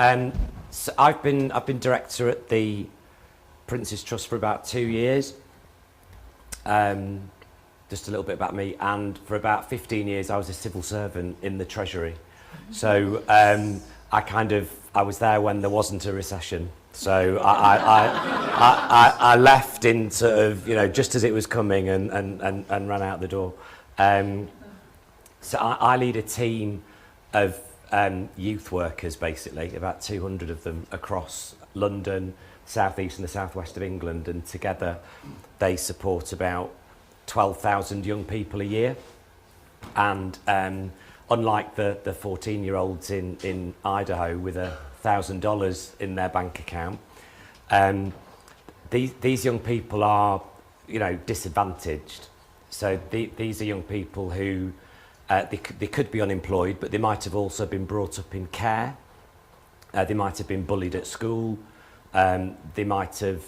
So I've been director at the Prince's Trust for about 2 years. Just a little bit about me, and for about 15 years I was a civil servant in the Treasury. So I was there when there wasn't a recession. So I left in sort of, just as it was coming and ran out the door. So I lead a team of youth workers, basically, about 200 of them across London, South East and the South West of England, and together they support about 12,000 young people a year. And unlike the 14-year-olds in Idaho with $1,000 in their bank account, these young people are, disadvantaged. So these are young people who they could be unemployed, but they might have also been brought up in care. They might have been bullied at school. They might have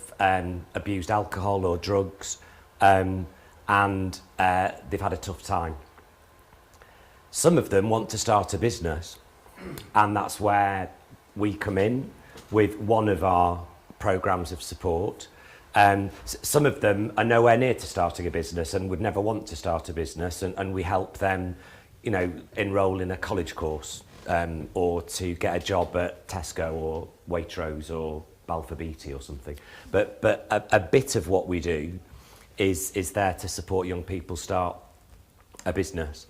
abused alcohol or drugs, and they've had a tough time. Some of them want to start a business, and that's where we come in with one of our programs of support. Some of them are nowhere near to starting a business and would never want to start a business, and we help them, enrol in a college course, or to get a job at Tesco or Waitrose or Balfour Beatty or something. But a bit of what we do is there to support young people start a business.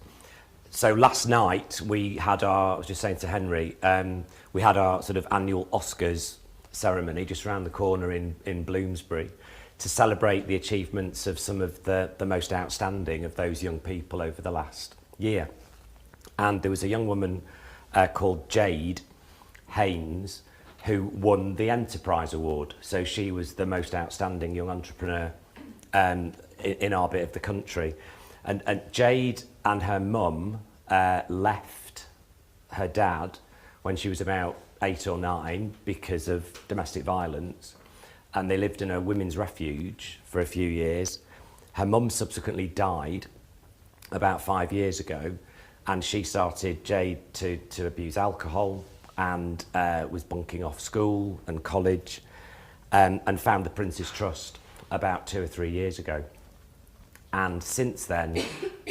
So last night we had I was just saying to Henry, we had our sort of annual Oscars ceremony just around the corner in Bloomsbury to celebrate the achievements of some of the most outstanding of those young people over the last year. And there was a young woman called Jade Haynes who won the Enterprise Award. So she was the most outstanding young entrepreneur in our bit of the country. And Jade and her mum left her dad when she was about 8 or 9 because of domestic violence, and they lived in a women's refuge for a few years. Her mum subsequently died about 5 years ago, and she started, Jade, to abuse alcohol and was bunking off school and college, and found the Prince's Trust about 2 or 3 years ago. And since then,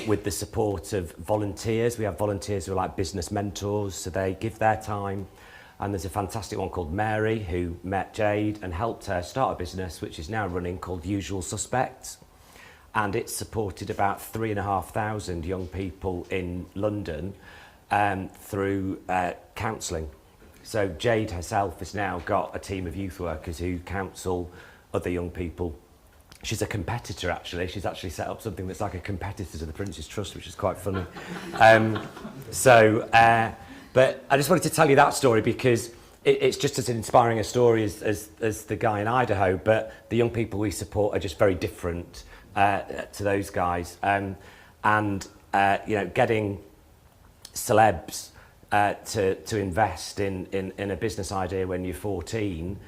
with the support of volunteers, we have volunteers who are like business mentors, so they give their time. And there's a fantastic one called Mary who met Jade and helped her start a business, which is now running, called Usual Suspects. And it's supported about 3,500 young people in London through counselling. So Jade herself has now got a team of youth workers who counsel other young people. She's a competitor, actually. She's actually set up something that's like a competitor to the Prince's Trust, which is quite funny. But I just wanted to tell you that story because it's just as inspiring a story as the guy in Idaho, but the young people we support are just very different to those guys. Getting celebs to invest in a business idea when you're 14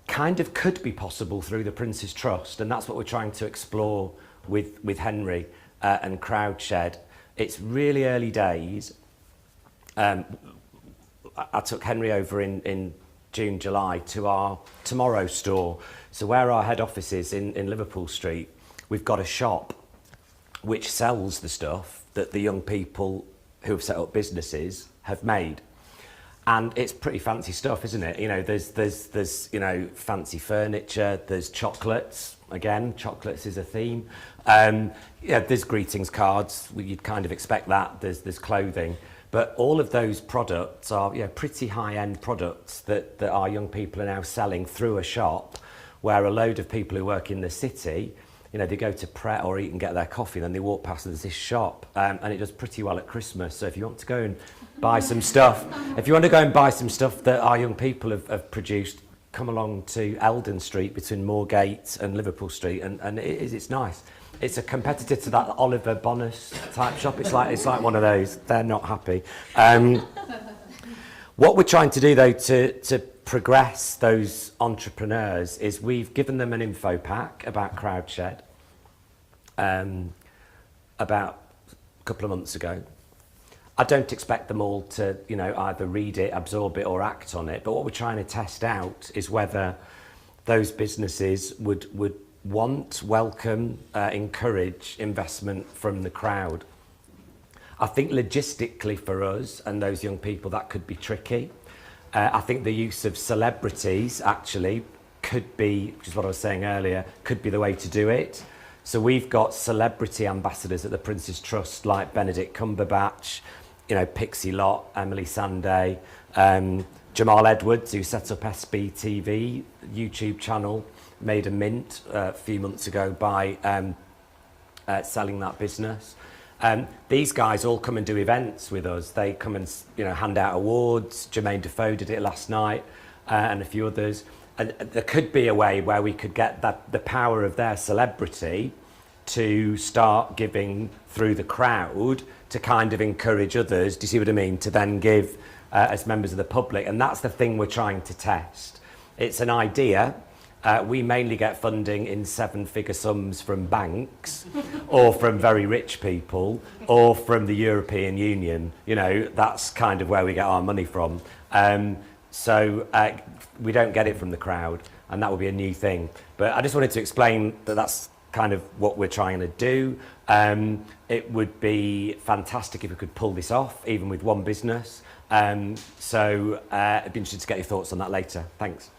kind of could be possible through the Prince's Trust, and that's what we're trying to explore with Henry and CrowdShed. It's really early days. I took Henry over in June, July to our Tomorrow store. So where our head office is in Liverpool Street, we've got a shop which sells the stuff that the young people who have set up businesses have made. And it's pretty fancy stuff, isn't it? There's fancy furniture, there's chocolates. Again, chocolates is a theme. There's greetings cards. You'd kind of expect that. There's clothing. But all of those products are pretty high-end products that our young people are now selling through a shop where a load of people who work in the city, they go to Pret or eat and get their coffee, and then they walk past and there's this shop, and it does pretty well at Christmas. So if you want to go and buy some stuff, that our young people have produced, come along to Eldon Street between Moorgate and Liverpool Street, and it's nice. It's a competitor to that Oliver Bonas type shop. It's like one of those. They're not happy. What we're trying to do, though, to progress those entrepreneurs is we've given them an info pack about CrowdShed about a couple of months ago, I don't expect them all to, you know, either read it, absorb it, or act on it. But what we're trying to test out is whether those businesses would want, welcome, encourage investment from the crowd. I think logistically for us and those young people, that could be tricky. I think the use of celebrities actually could be, which is what I was saying earlier, could be the way to do it. So we've got celebrity ambassadors at the Prince's Trust like Benedict Cumberbatch, you know, Pixie Lott, Emily Sandé, Jamal Edwards, who set up SBTV YouTube channel, made a mint a few months ago by selling that business. These guys all come and do events with us. They come and, you know, hand out awards. Jermaine Defoe did it last night, and a few others. And there could be a way where we could get the power of their celebrity to start giving through the crowd to kind of encourage others, do you see what I mean, to then give as members of the public. And that's the thing we're trying to test. It's an idea. We mainly get funding in 7-figure sums from banks or from very rich people or from the European Union. You know, that's kind of where we get our money from. So we don't get it from the crowd, and that would be a new thing. But I just wanted to explain that that's kind of what we're trying to do. It would be fantastic if we could pull this off, even with one business. So I'd be interested to get your thoughts on that later. Thanks.